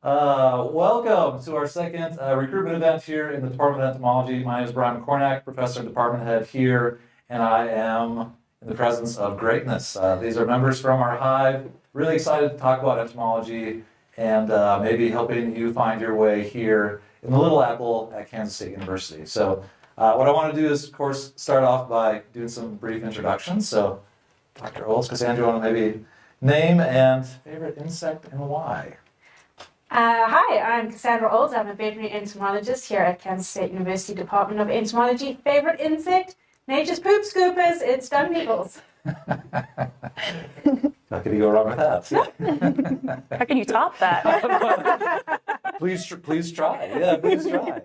Welcome to our second recruitment event here in the Department of Entomology. My name is Brian McCornack, Professor and Department Head here, and I am in the presence of greatness. These are members from our hive. Really excited to talk about entomology and maybe helping you find your way here in the Little Apple at Kansas State University. So what I want to do is, of course, start off by doing some brief introductions. So Dr. Olds, Cassandra, you want to maybe name and favorite insect and why? Hi, I'm Cassandra Olds. I'm a veterinary entomologist here at Kansas State University Department of Entomology. Favorite insect? Nature's poop scoopers. It's dung beetles. How could you go wrong with that? How can you top that? Please try. Yeah, please try.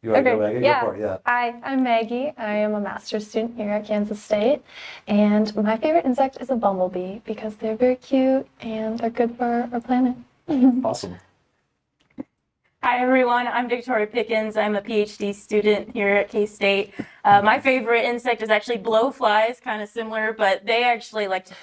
You want to go, Maggie? Yeah. Go for it, yeah. Hi, I'm Maggie. I am a master's student here at Kansas State. And my favorite insect is a bumblebee because they're very cute and they're good for our planet. Awesome. Hi everyone, I'm Victoria Pickens. I'm a PhD student here at K-State. My favorite insect is actually blowflies, kind of similar, but they actually like to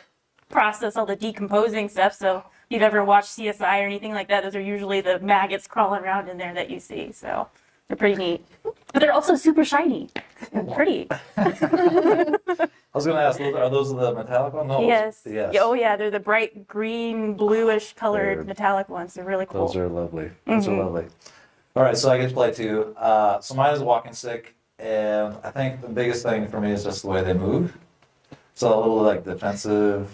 process all the decomposing stuff. So if you've ever watched CSI or anything like that, those are usually the maggots crawling around in there that you see. So they're pretty neat. But they're also super shiny and pretty. I was going to ask, are those the metallic ones? No, Yes. yes. Oh yeah, they're the bright green, bluish colored metallic ones. They're really cool. Those are lovely. Those are lovely. All right, so I get to play too. So mine is a walking stick, and I think the biggest thing for me is just the way they move. So a little like defensive,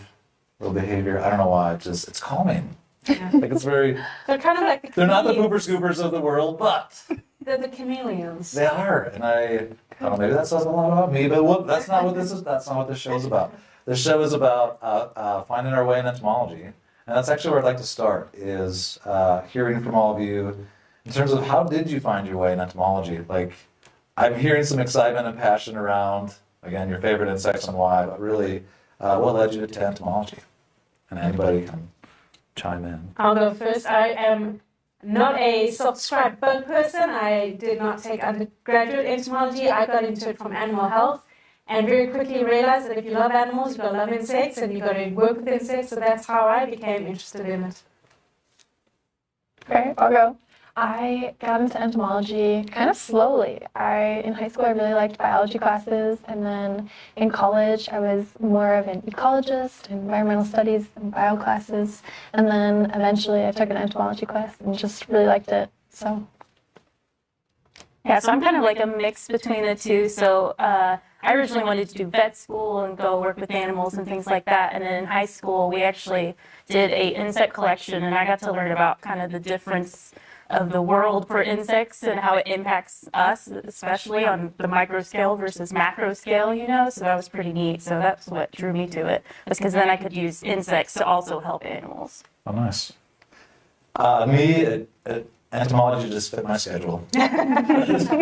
little behavior. I don't know why. It's calming. Yeah. Like it's very. They're kind of like the They're not the pooper chameleons. scoopers of the world, but They're the chameleons. they are, and I don't know. Maybe that says a lot about me, but that's not what this is. That's not what this show is about. This show is about finding our way in entomology, and that's actually where I'd like to start. Is hearing from all of you in terms of how did you find your way in entomology? Like, I'm hearing some excitement and passion around again your favorite insects and why, but really, what led you to entomology? And anybody can chime in. I'll go first. I am not a self-described bug person. I did not take undergraduate entomology. I got into it from animal health and very quickly realized that if you love animals, you've got to love insects and you've got to work with insects. So that's how I became interested in it. Okay, I'll go. I got into entomology kind of slowly. In high school, I really liked biology classes, and then in college, I was more of an ecologist, environmental studies, and bio classes, and then eventually I took an entomology class and just really liked it. So, Yeah, so I'm kind of like a mix between the two. So I originally wanted to do vet school and go work with animals and things like that. And then in high school, we actually did a insect collection, and I got to learn about kind of the difference of the world for insects and how it impacts us, especially on the micro scale versus macro scale, you know? So that was pretty neat. So that's what drew me to it, was because then I could use insects to also help animals. Oh, nice. Entomology just fit my schedule. Entomology,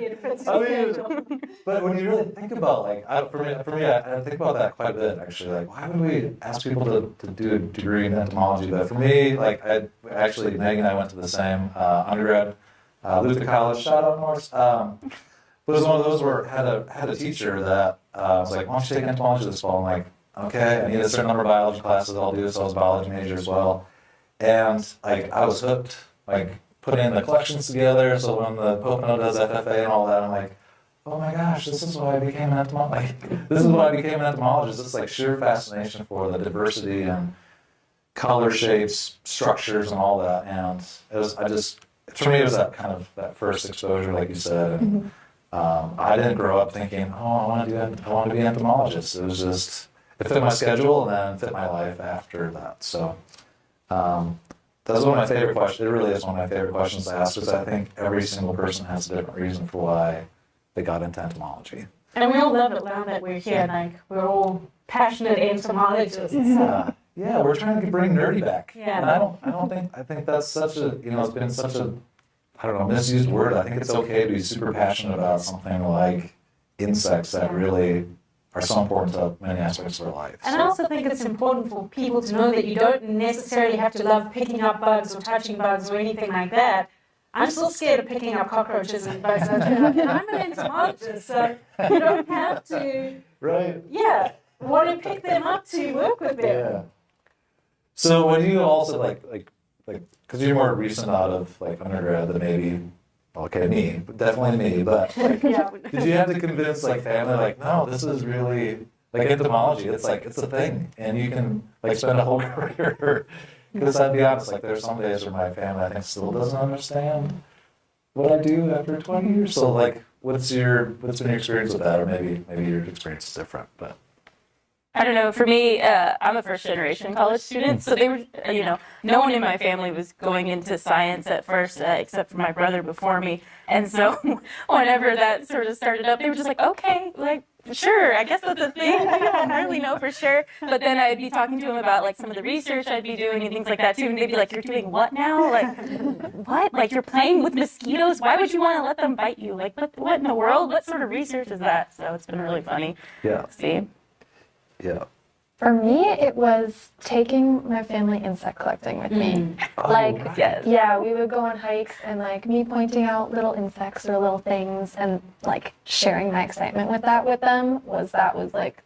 it fits I the mean, schedule. but when you really think about, like, for me, I think about that quite a bit, actually. Like, why would we ask people to do a degree in entomology? But for me, like, actually, Maggie and I went to the same undergrad, Luther College, shout out Norse. But it was one of those where I had a teacher that was like, why don't you take entomology this fall? I'm like, okay, I need a certain number of biology classes I'll do, so I was a biology major as well. And like I was hooked, like putting the collections together. So when the Pocono does FFA and all that, I'm like, oh my gosh, this is why I became an entomologist. Like, this is why I became an entomologist. It's like sheer fascination for the diversity and color, shapes, structures, and all that. And it was, for me, it was that kind of that first exposure, like you said. And I didn't grow up thinking, oh, I want to be an entomologist. It was just it fit my schedule and then fit my life after that. So. That's one of my favorite questions. It really is one of my favorite questions to ask, because I think every single person has a different reason for why they got into entomology. And we all love it now that we're here. Like, we're all passionate entomologists. Yeah, we're trying to bring nerdy back. Yeah. And I think that's such a, it's been such a, I don't know, misused word. I think it's okay to be super passionate about something like insects that really are so important to many aspects of our life. And I also think it's important for people to know that you don't necessarily have to love picking up bugs or touching bugs or anything like that. I'm still scared of picking up cockroaches and bugs. And I'm an entomologist, so you don't have to. Right. Yeah. want to pick them up to work with them. Yeah. So when you also like, because you're more recent out of like undergrad than maybe, okay, me, but definitely me, but like, Yeah. did you have to convince like family like, no, this is really like entomology? It's like it's a thing, and you can like spend a whole career. Because I'd be honest, like there's some days where my family I think still doesn't understand what I do after 20 years. So like, what's been your experience with that, or maybe your experience is different, but. I don't know. For me, I'm a first generation college student, so they were, no one in my family was going into science at first, except for my brother before me. And so whenever that sort of started up, they were just like, okay, like, sure, I guess that's a thing. I don't really know for sure. But then I'd be talking to them about like some of the research I'd be doing and things like that too. And they'd be like, you're doing what now? Like, what? Like you're playing with mosquitoes? Why would you want to let them bite you? Like, what in the world? What sort of research is that? So it's been really funny to see. Yeah. For me, it was taking my family insect collecting with me. Right. Yeah, we would go on hikes and like me pointing out little insects or little things and like sharing my excitement with them was like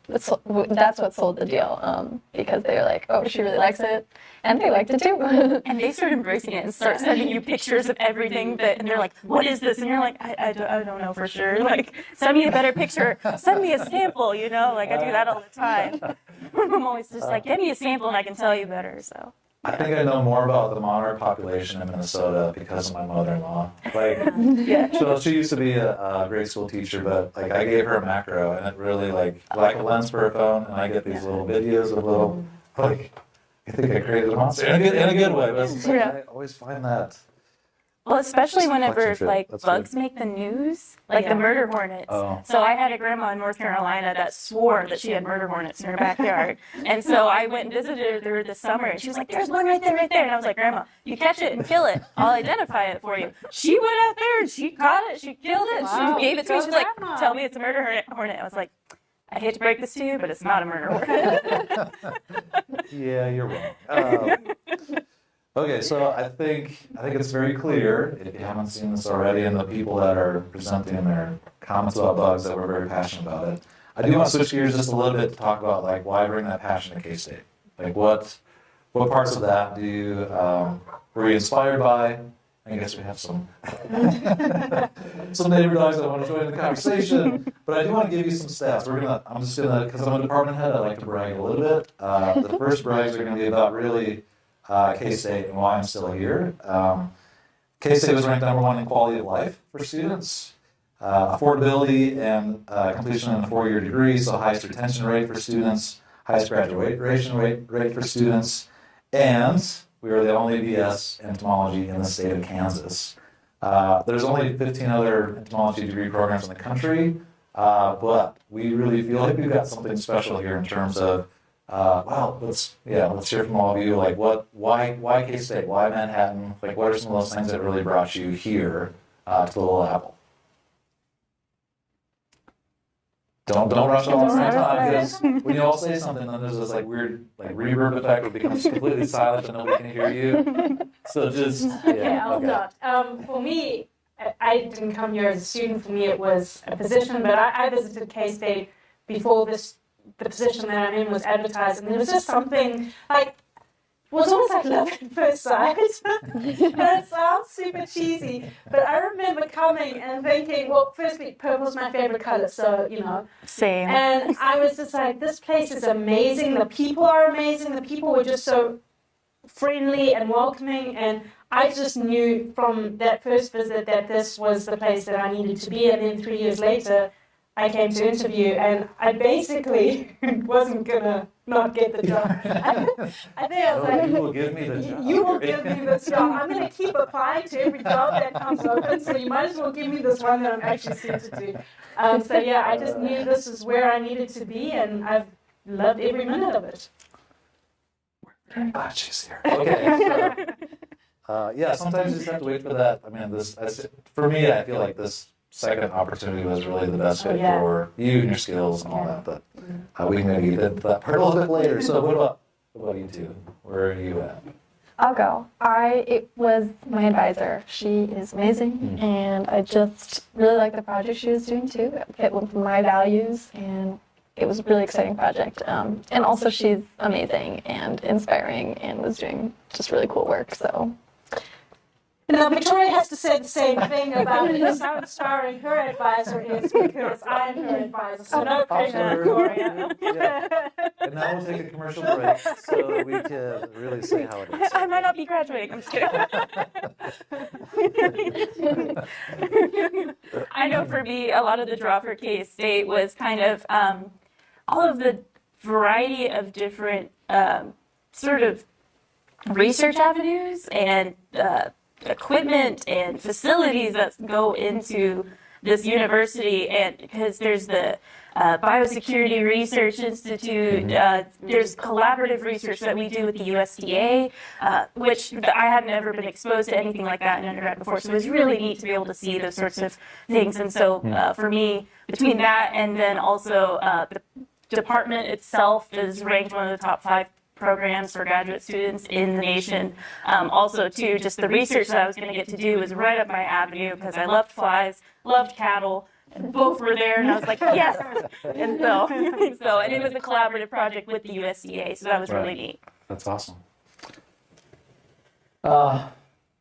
that's what sold the deal because they were like, oh, she really likes it, and they liked it too. And they start embracing it and start sending you pictures of everything and they're like, what is this? And you're like, I don't know for sure. Like, send me a better picture. Send me a sample, like I do that all the time. I'm always just like, get me a sample and I can tell you better, so. I think I know more about the monarch population in Minnesota because of my mother-in-law. Like, so she used to be a grade school teacher, but like I gave her a macro, and it really like a lens for a phone, and I get these little videos of little like I think I created a monster in a good way. But it's like, I always find that. Well, especially whenever like That's bugs make the news, like the murder hornets. Oh. So I had a grandma in North Carolina that swore that she had murder hornets in her backyard. And so I went and visited her this summer and she was like, there's one right there. And I was like, Grandma, you catch it and kill it. I'll identify it for you. She went out there and she caught it, she killed it, Wow. she gave it to me. She was like, tell me it's a murder hornet. I was like, I hate to break this to you, but it's not a murder hornet. Yeah, you're wrong. Okay, so I think it's very clear, if you haven't seen this already, and the people that are presenting their comments about bugs that we're very passionate about it. I do want to switch gears just a little bit to talk about like why bring that passion to K-State. Like what parts of that were you inspired by? I guess we have some neighbor dogs that want to join the conversation, but I do want to give you some stats. Because I'm a department head, I like to brag a little bit. The first brags are going to be about really K-State and why I'm still here. K-State was ranked #1 in quality of life for students, affordability and completion in a 4-year degree, so highest retention rate for students, highest graduation rate for students, and we are the only BS entomology in the state of Kansas. There's only 15 other entomology degree programs in the country, but we really feel like we've got something special here in terms of let's hear from all of you. Like, why K-State? Why Manhattan? Like, what are some of those things that really brought you here to the Little Apple? Don't rush all at the same time, because when you all say something, then there's this like weird like reverb effect where it becomes completely silent and nobody can hear you. So just I'll start. For me, I didn't come here as a student. For me, it was a position, but I visited K-State before the position that I'm in was advertised, and there was just something like, it was almost like love at first sight. And it sounds super cheesy, but I remember coming and thinking, well, firstly, purple's my favorite color, so, Same. And I was just like, this place is amazing, the people are amazing, the people were just so friendly and welcoming, and I just knew from that first visit that this was the place that I needed to be, and then 3 years later, I came to interview, and I basically wasn't gonna not get the job. I think I was like, you will give me the job. You will give me this job. I'm gonna keep applying to every job that comes open, so you might as well give me this one that I'm actually suited to. I just knew this is where I needed to be, and I've loved every minute of it. Glad she's here. Okay. So, sometimes you just have to wait for that. I mean, for me, I feel like this second opportunity was really the best fit for you and your skills and all that. But we can maybe get into that part a little bit later. So what about you two? Where are you at? I'll go. It was my advisor. She is amazing, and I just really like the project she was doing too. It fit with my values, and it was a really exciting project. And also she's amazing and inspiring and was doing just really cool work. So Now, Victoria has to say the same thing about how inspiring her advisor is because I'm her advisor. So no pressure, Victoria. Yeah. And now we'll take a commercial break so that we can really see how it is. I might not be graduating. I'm just kidding. I know for me, a lot of the draw for K-State was kind of all of the variety of different sort of research avenues and equipment and facilities that go into this university, and because there's the Biosecurity Research Institute, there's collaborative research that we do with the USDA, which I had never been exposed to anything like that in undergrad before, so it was really neat to be able to see those sorts of things. And so for me, between that and then also the department itself is ranked one of the top 5 programs for graduate students in the nation. Also, too, just the research that I was going to get to do was right up my avenue because I loved flies, loved cattle, and both were there, and I was like, yes! And so and it was a collaborative project with the USDA, so that was really neat. That's awesome. I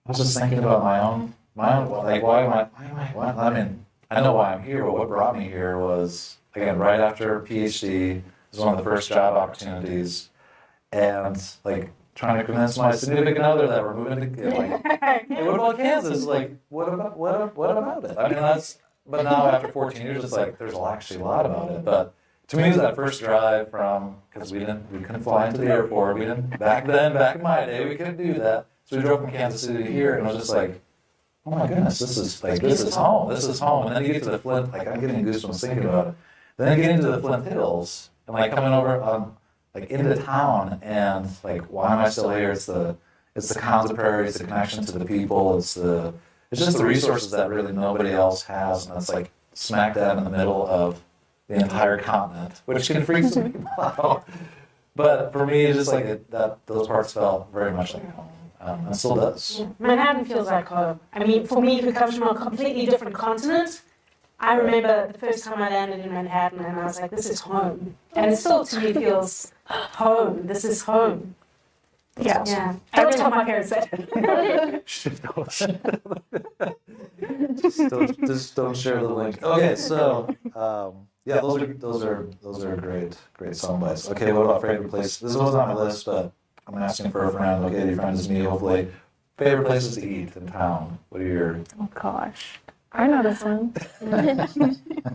was just thinking about my own, like, why I mean, I know why I'm here, but what brought me here was, again, right after PhD, it was one of the first job opportunities. And like trying to convince my significant other that we're moving to like, hey, what about Kansas? Like, what about it? I mean, but now after 14 years, it's like there's actually a lot about it. But to me, it was that first drive from because we couldn't fly into the airport. We didn't back in my day, we couldn't do that. So we drove from Kansas City to here, and I was just like, oh my goodness, this is home. This is home. And then you get to the Flint, like I'm getting goosebumps thinking about it. Then you get into the Flint Hills and like coming over. Like into town, and like, why am I still here? It's the Conza Prairie, it's the connection to the people, it's just the resources that really nobody else has, and it's like smack dab in the middle of the entire continent, which can freak some people out. But for me, it's just like those parts felt very much like home, and still does. Manhattan feels like home. I mean, for me, who comes from a completely different continent, I remember the first time I landed in Manhattan and I was like, this is home. And it still to me feels home. This is home. Yeah. Yeah. Don't tell my parents that. just don't share the link. Okay, so yeah, those are great song bites. Okay, what about favorite place? This wasn't on my list, but I'm asking for a friend. Okay, your friend is me, hopefully. Favorite places to eat in town. What are your? Oh gosh. I know this one.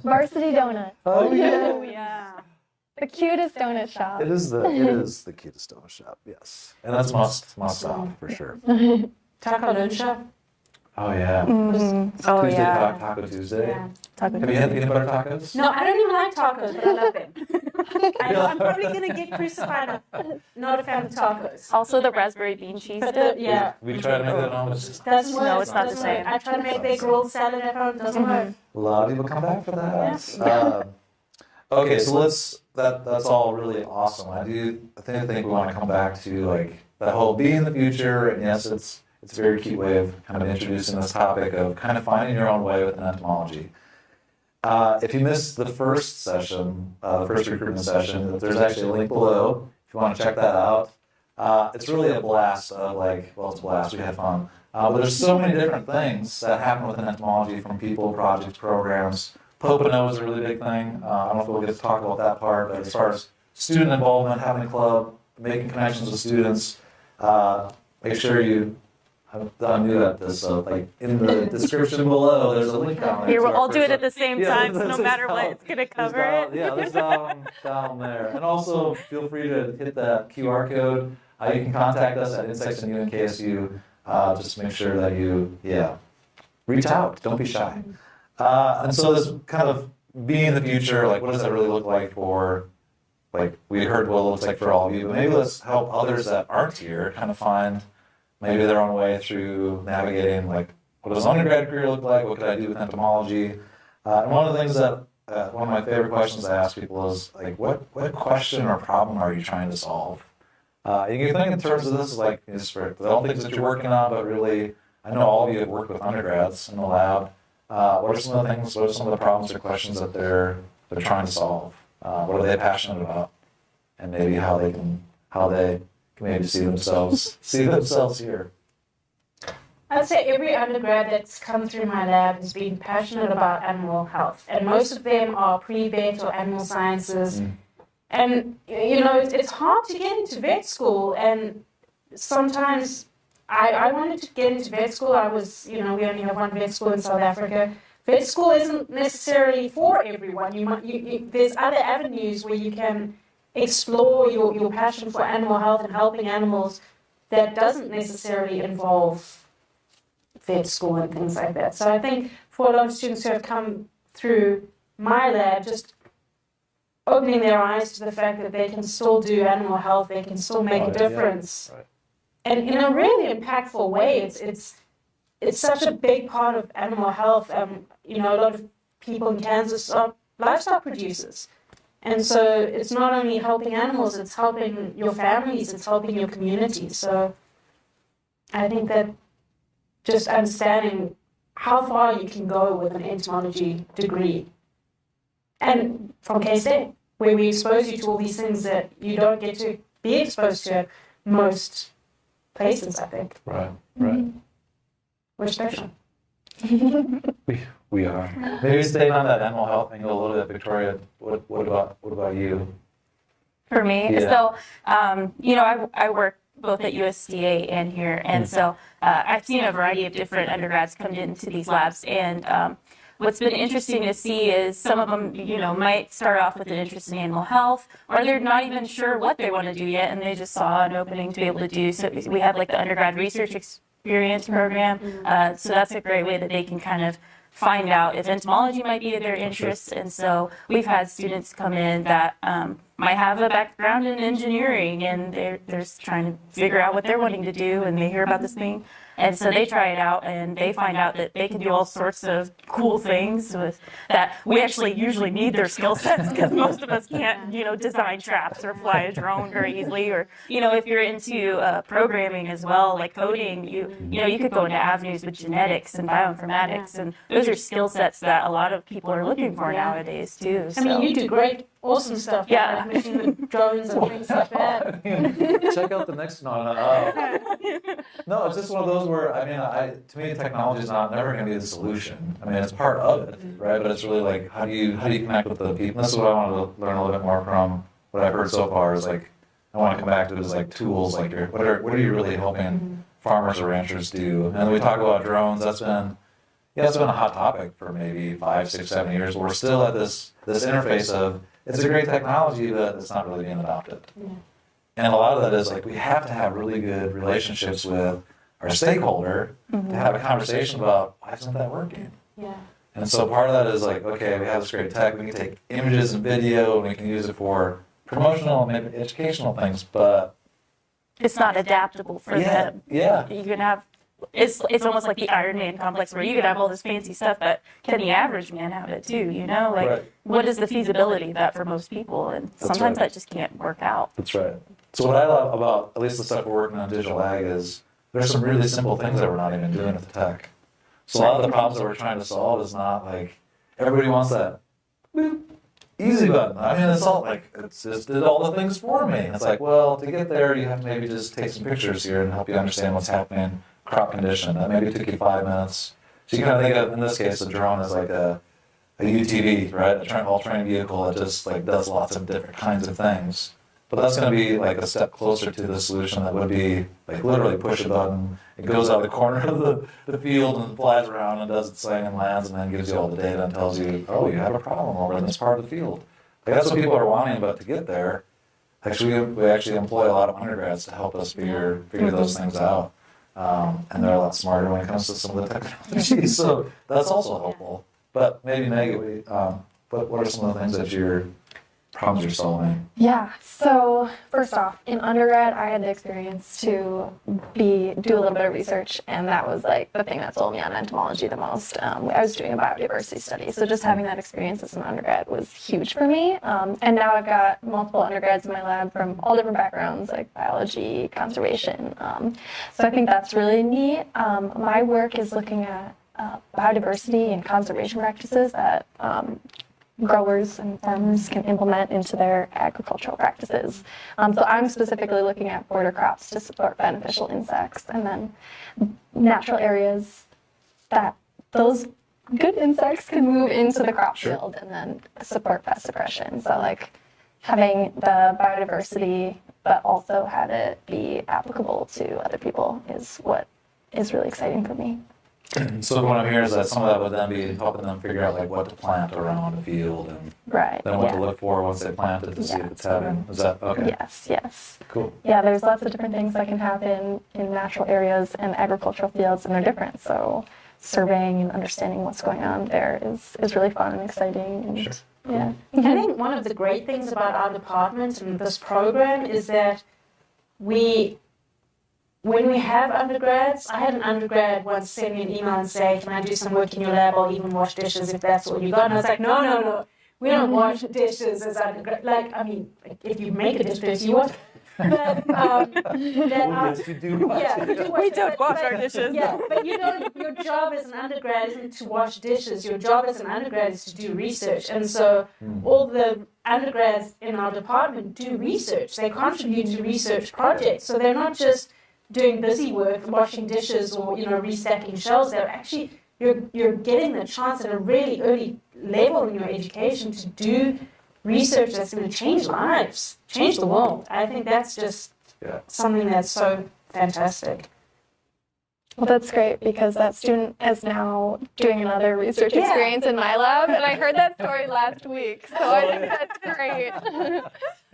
Varsity Donut. Oh yeah. Oh yeah. The cutest donut shop. It is the cutest donut shop, yes. And that's must stop for sure. Taco Lucha. Oh yeah. Oh Tuesday, yeah. Taco Tuesday. Yeah. Taco Have you had peanut butter tacos? No, I don't even like tacos, but I love them. I'm probably going to get crucified. I'm not a fan of tacos. Also the raspberry bean cheese But dip. yeah. We try to make that at home. It's just Doesn't work. No, it's not the Doesn't same. work. I try to make big rolled salad at home. Doesn't work. a lot of people come back for that. Okay, so that's all really awesome. I think we want to come back to like that whole be in the future, and yes, it's a very cute way of kind of introducing this topic of kind of finding your own way with entomology. If you missed the first session, the first recruitment session, there's actually a link below if you want to check that out. It's really a blast of it's a blast, we had fun. But there's so many different things that happen within entomology, from people, projects, programs. Pocono is a really big thing. I don't know if we'll get to talk about that part, but as far as student involvement, having a club, making connections with students, make sure you, I'm new at this, so in the description below, there's a link down there. Here, to we'll our all do it first- at the same Yeah, time, so this no is matter what, down- it's going to there's cover down- it. Yeah, there's down there. And also, feel free to hit that QR code. You can contact us at Insects and UNKSU. Just make sure that you, reach out. Don't be shy. And so this kind of being in the future, what does that really look like for, we heard what it looks like for all of you, but maybe let's help others that aren't here kind of find maybe their own way through navigating, what does an undergrad career look like? What could I do with entomology? And one of the things that, one of my favorite questions I ask people is, what question or problem are you trying to solve? You can think in terms of this, just for the own things that you're working on, but really, I know all of you have worked with undergrads in the lab. What are some of the things, what are some of the problems or questions that they're trying to solve? what are they passionate about, and maybe how they can maybe see themselves here. I'd say every undergrad that's come through my lab has been passionate about animal health, and most of them are pre-vet or animal sciences. And it's hard to get into vet school, and sometimes I wanted to get into vet school. I was, we only have one vet school in South Africa. Vet school isn't necessarily for everyone. There's other avenues where you can explore your passion for animal health and helping animals that doesn't necessarily involve vet school and things like that. So I think for a lot of students who have come through my lab, just opening their eyes to the fact that they can still do animal health, they can still make a difference, and in a really impactful way. It's such a big part of animal health. A lot of people in Kansas are livestock producers, and so it's not only helping animals, it's helping your families, it's helping your communities. So I think that just understanding how far you can go with an entomology degree, and from K-State, where we expose you to all these things that you don't get to be exposed to at most places, I think. Right. We're special. We are. Maybe staying on that animal health angle a little bit, Victoria. What about you? For me, Yeah. so I work both at USDA and here, and so I've seen a variety of different undergrads come into these labs, and what's been interesting to see is some of them, might start off with an interest in animal health, or they're not even sure what they want to do yet, and they just saw an opening to be able to do. So we have like the undergrad research experience program, so that's a great way that they can kind of find out if entomology might be their interest. And so we've had students come in that might have a background in engineering, and they're just trying to figure out what they're wanting to do, and they hear about this thing. And so they try it out, and they find out that they can do all sorts of cool things with that. We actually usually need their skill sets, because most of us can't, design traps or fly a drone very easily. Or, if you're into programming as well, like coding, you could go into avenues with genetics and bioinformatics, and those are skill sets that a lot of people are looking for nowadays too. I mean, you do great, awesome stuff. Yeah. Like making the drones and things like that. Check out the next one. No, it's just one of those where, to me, technology is never going to be the solution. It's part of it, right? But it's really like, how do you connect with the people? And this is what I wanted to learn a little bit more from what I've heard so far. Is like, I want to come back to it as like tools. Like, what are you really helping farmers or ranchers do? And then we talk about drones. That's been a hot topic for maybe 5, 6, 7 years. But we're still at this interface of, it's a great technology, but it's not really being adopted. Yeah. And a lot of that is like, we have to have really good relationships with our stakeholder to have a conversation about, why isn't that working? Yeah. And so part of that is like, okay, we have this great tech, we can take images and video, and we can use it for promotional and maybe educational things, but It's not adaptable for them. Yeah. You can have, it's almost like the Iron Man complex, where you can have all this fancy stuff, but can the average man have it too? Right. What is the feasibility of that for most people? And sometimes that just can't work out. That's right. So what I love about at least the stuff we're working on digital ag is there's some really simple things that we're not even doing with the tech. So a lot of the problems that we're trying to solve is not like, everybody wants that boop, easy button. It's all like, it's just did all the things for me. It's like, well, to get there, you have to maybe just take some pictures here and help you understand what's happening, crop condition. That maybe took you 5 minutes. So you kind of think of, in this case, a drone as like a UTV, right? A all-terrain vehicle that just like does lots of different kinds of things. But that's going to be like a step closer to the solution that would be like literally push a button, it goes out the corner of the field and flies around and does its thing and lands, and then gives you all the data and tells you, oh, you have a problem over in this part of the field. Like, that's what people are wanting, but to get there, actually we actually employ a lot of undergrads to help us figure those things out. And they're a lot smarter when it comes to some of the technology, so that's also helpful. But maybe Meg, what are some of the things that problems you're solving? Yeah, so first off, in undergrad, I had the experience to do a little bit of research, and that was like the thing that sold me on entomology the most. I was doing a biodiversity study, so just having that experience as an undergrad was huge for me. And now I've got multiple undergrads in my lab from all different backgrounds, like biology, conservation. So I think that's really neat. My work is looking at biodiversity and conservation practices that growers and farmers can implement into their agricultural practices. So I'm specifically looking at border crops to support beneficial insects, and then natural areas that those good insects can move into the crop field and then support pest suppression. So like having the biodiversity, but also have it be applicable to other people is what is really exciting for me. So what I'm hearing is that some of that would then be helping them figure out like what to plant around a field and Right. then what to look for once they plant it to see if it's having. Is that okay? Yes. Cool. Yeah, there's lots of different things that can happen in natural areas and agricultural fields, and they're different. So surveying and understanding what's going on there is really fun and exciting. And Sure. yeah. I think one of the great things about our department and this program is that when we have undergrads, I had an undergrad once send me an email and say, can I do some work in your lab or even wash dishes if that's all you got? And I was like, no, we don't wash dishes as undergrad. Like, I mean, if you make a dish, you wash. But, Yes, you do. yeah, you do wash We it, don't but- wash but- our dishes. Yeah, but you know, your job as an undergrad isn't to wash dishes. Your job as an undergrad is to do research. And so all the undergrads in our department do research. They contribute to research projects. So they're not just doing busy work, washing dishes or, you know, restacking shelves. They're actually, you're getting the chance at a really early level in your education to do research that's going to change lives, change the world. I think that's just Yeah. something that's so fantastic. Well, that's great because that student is now doing another research Yeah. experience in my lab, and I heard that story last week, so I think that's great.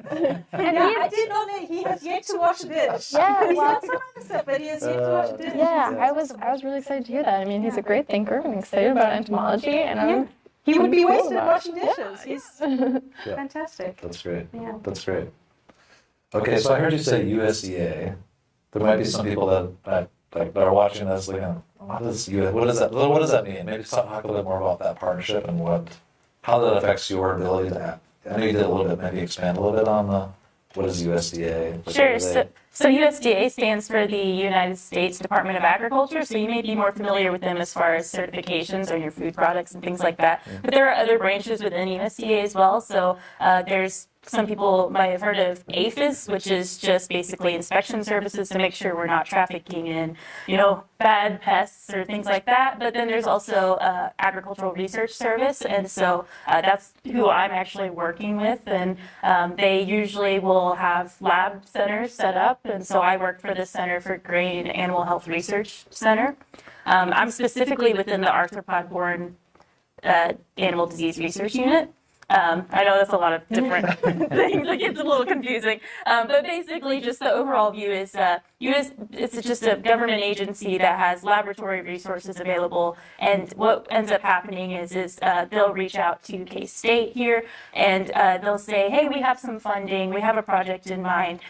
And I did know that he has yet to wash a dish. Yeah, He's well- got some other stuff, but he has yet to wash a dish. Yeah, I was really excited to hear that. I mean, he's a great thinker and excited about entomology, and I'm He would be Cool wasted about washing dishes. He's Yeah. fantastic. That's great. Yeah. That's great. Okay, so I heard you say USDA. There might be some people that are watching this like, what does that mean? Maybe talk a little bit more about that partnership and how that affects your ability to. I know you did a little bit. Maybe expand a little bit on what is USDA? Like, Sure. what are So USDA stands for the United States Department of Agriculture. So you may be more familiar with them as far as certifications on your food products and things like that. But there are other branches within USDA as well. So there's some people might have heard of APHIS, which is just basically inspection services to make sure we're not trafficking in, bad pests or things like that. But then there's also Agricultural Research Service, and so that's who I'm actually working with. And they usually will have lab centers set up, and so I work for the Center for Grain and Animal Health Research Center. I'm specifically within the arthropod-borne animal disease research unit. I know that's a lot of different things. It gets a little confusing. But basically, just the overall view is it's just a government agency that has laboratory resources available. And what ends up happening is they'll reach out to K-State here, and they'll say, hey, we have some funding. We have a project in mind.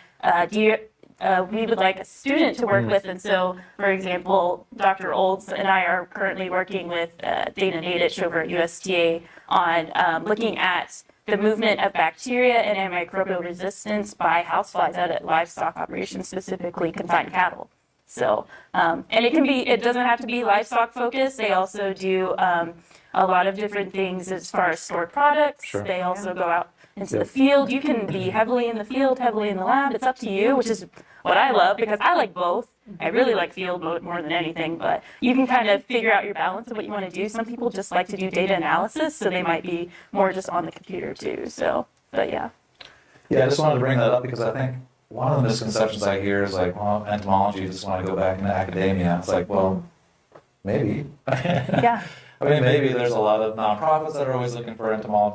We would like a student to work with. And so, for example, Dr. Olds and I are currently working with Dana Nadich over at USDA on looking at the movement of bacteria and antimicrobial resistance by houseflies out at livestock operations, specifically confined cattle. So, and it doesn't have to be livestock focused. They also do a lot of different things as far as stored products. Sure. They also go out into the field. You can be heavily in the field, heavily in the lab. It's up to you, which is what I love because I like both. I really like field mode more than anything, but you can kind of figure out your balance of what you want to do. Some people just like to do data analysis, so they might be more just on the computer too. So, but yeah. Yeah, I just wanted to bring that up because I think one of the misconceptions I hear is like, well, entomology, just want to go back into academia. It's like, well, maybe. Yeah. I mean, maybe there's a lot of nonprofits that are always looking for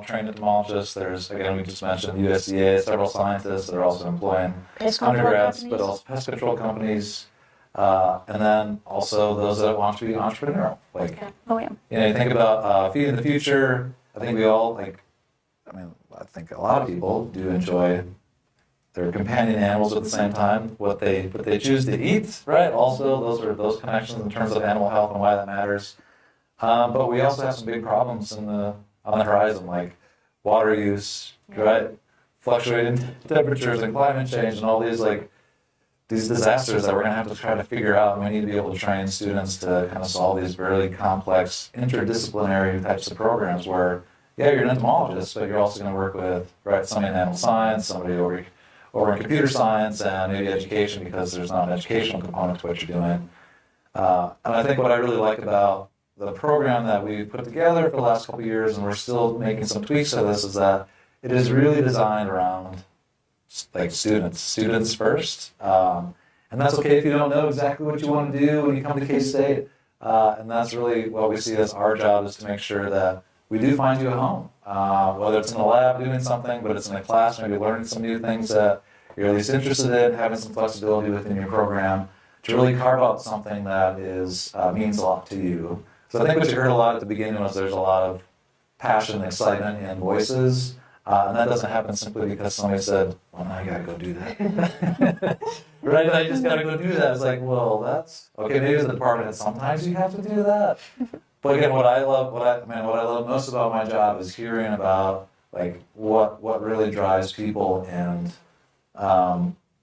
trained entomologists. There's, again, we just mentioned USDA, several scientists that are also employing Pest control undergrads, but companies. also pest control companies. And then also those that want to be entrepreneurial. Like, Oh yeah. you think about feeding the future. I think we all, I think a lot of people do enjoy their companion animals at the same time, what they choose to eat, right? Also, those connections in terms of animal health and why that matters. But we also have some big problems on the horizon, like water use, right? Fluctuating temperatures and climate change and all these disasters that we're going to have to try to figure out. And we need to be able to train students to kind of solve these very complex interdisciplinary types of programs where yeah, you're an entomologist, but you're also going to work with, right, somebody in animal science, somebody over in computer science, and maybe education, because there's not an educational component to what you're doing. And I think what I really like about the program that we've put together for the last couple of years, and we're still making some tweaks to this, is that it is really designed around like students first. And that's okay if you don't know exactly what you want to do when you come to K-State. And that's really what we see as our job, is to make sure that we do find you a home. Whether it's in the lab doing something, but it's in the class, maybe learning some new things that you're at least interested in, having some flexibility within your program to really carve out something that means a lot to you. So I think what you heard a lot at the beginning was there's a lot of passion, excitement, and voices. And that doesn't happen simply because somebody said, well, now you gotta go do that. Right, now you just gotta go do that. It's like, well, that's, okay, maybe as a department, sometimes you have to do that. But again, what I love most about my job is hearing about like what really drives people, and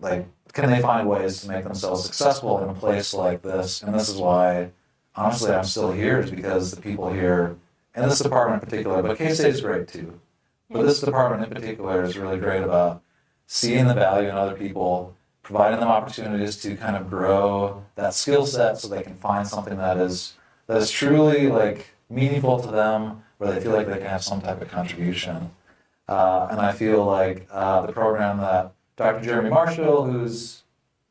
like, can they find ways to make themselves successful in a place like this? And this is why, honestly, I'm still here, is because the people here, and this department in particular, but K-State is great too. But this department in particular is really great about seeing the value in other people, providing them opportunities to kind of grow that skill set so they can find something that is truly like meaningful to them, where they feel like they can have some type of contribution. And I feel like the program that Dr. Jeremy Marshall, who's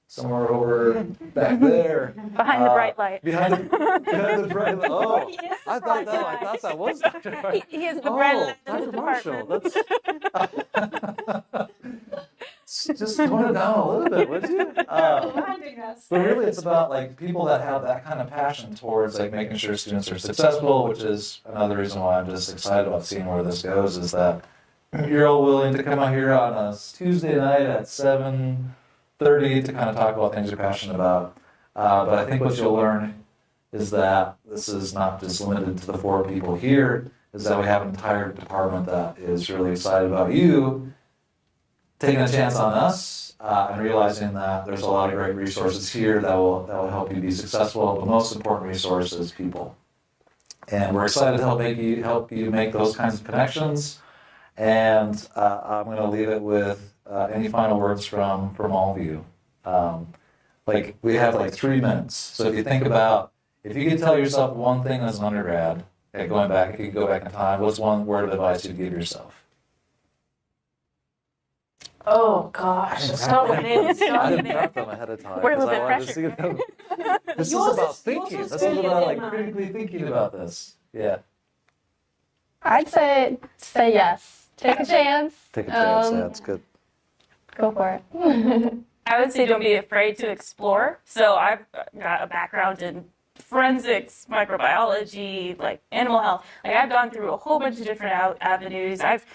somewhere over back there. Behind the bright light. Behind the bright light. Oh, I thought that was Dr. Marshall. He is the bright light of the Dr. Marshall. department. Just tone it down a little bit, would you? Reminding us. But really, it's about like people that have that kind of passion towards like making sure students are successful, which is another reason why I'm just excited about seeing where this goes. Is that you're all willing to come out here on a Tuesday night at 7:30 to kind of talk about things you're passionate about. But I think what you'll learn is that this is not just limited to the 4 people here, is that we have an entire department that is really excited about you taking a chance on us, and realizing that there's a lot of great resources here that will help you be successful. The most important resource is people. And we're excited to help you make those kinds of connections. And I'm going to leave it with any final words from all of you. Like, we have like 3 minutes. So if you think about, if you could tell yourself one thing as an undergrad, if you could go back in time, what's one word of advice you'd give yourself? Oh gosh, start with it. I didn't prep them ahead of time. We're a little because I bit wanted to see them. This is Yours about is thinking. This is brilliant, about like Emma. critically thinking about this. Yeah. I'd say yes. Take a chance. Take a chance. Um, Yeah, it's good. Go for it. I would say don't be afraid to explore. So I've got a background in forensics, microbiology, like animal health. Like I've gone through a whole bunch of different avenues. I've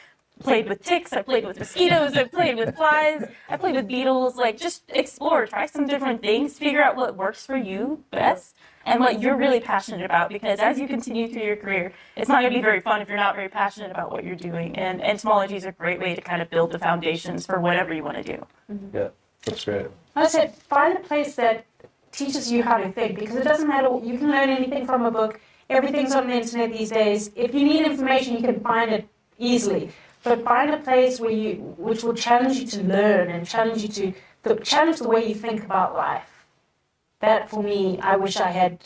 played with ticks, I've played with mosquitoes, I've played with flies, I've played with beetles. Like just explore, try some different things, figure out what works for you best and what you're really passionate about, because as you continue through your career, it's not going to be very fun if you're not very passionate about what you're doing. And entomology is a great way to kind of build the foundations for whatever you want to do. Yeah, that's great. I said, find a place that teaches you how to think, because it doesn't matter, you can learn anything from a book. Everything's on the internet these days. If you need information, you can find it easily. But find a place which will challenge you to learn and challenge you to challenge the way you think about life. That, for me, I wish I had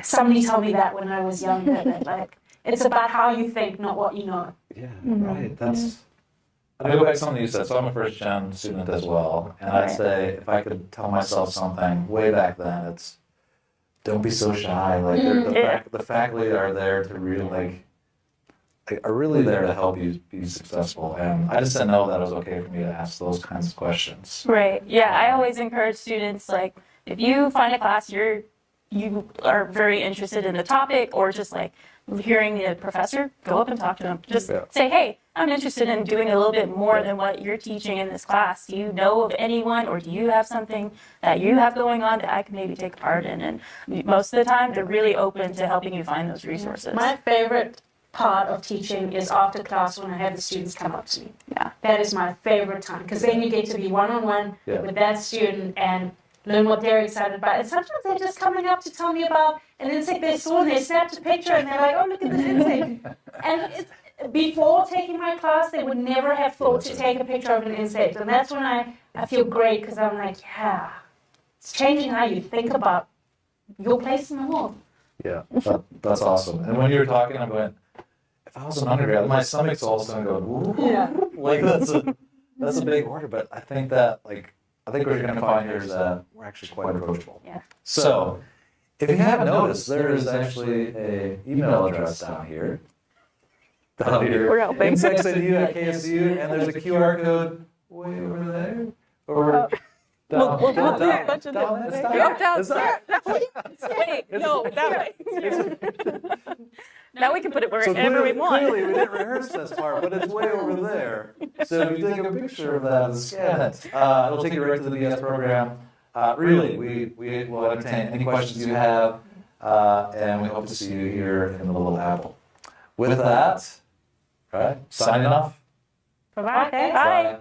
somebody tell me that when I was younger. That like it's about how you think, not what you know. Yeah, right. That's. I'm gonna go back to something you said. So I'm a first gen student as well, and I'd say if I could tell myself something way back then, it's don't be so shy. Like the faculty are there to really are really there to help you be successful. And I just didn't know that it was okay for me to ask those kinds of questions. Right. Yeah, I always encourage students, like, if you find a class you are very interested in the topic, or just like hearing the professor, go up and talk to them. Just say, hey, I'm interested in doing a little bit more than what you're teaching in this class. Do you know of anyone, or do you have something that you have going on that I can maybe take part in? And most of the time, they're really open to helping you find those resources. My favorite part of teaching is after class when I have the students come up to me. Yeah. That is my favorite time, because then you get to be one-on-one with that student, and learn what they're excited about. And sometimes they're just coming up to tell me about an insect they saw and they snapped a picture and they're like, oh, look at this insect. And before taking my class, they would never have thought to take a picture of an insect. And that's when I feel great because I'm like, yeah, it's changing how you think about your place in the world. Yeah, that's awesome. And when you were talking, I went, if I was an undergrad, my stomach's also going to go, Yeah. like that's a big order. But I think that I think what you're going to find here is that we're actually quite approachable. Yeah. So if you haven't noticed, there is actually an email address down here. We're helping. insectsedu@KSU, and there's a QR code way over there. Or down, We'll down, do a down, bunch of down, different it's things. down. Go down, Is that- Wait, no, that way. Now we can put it So wherever we want. Clearly, we didn't rehearse this part, but it's way over there. So if you take a picture of that and scan it, it'll take you right to the BS program. Really, we will entertain any questions you have, and we hope to see you here in the Little Apple. With that, right, signing off. Bye-bye. Bye. Bye.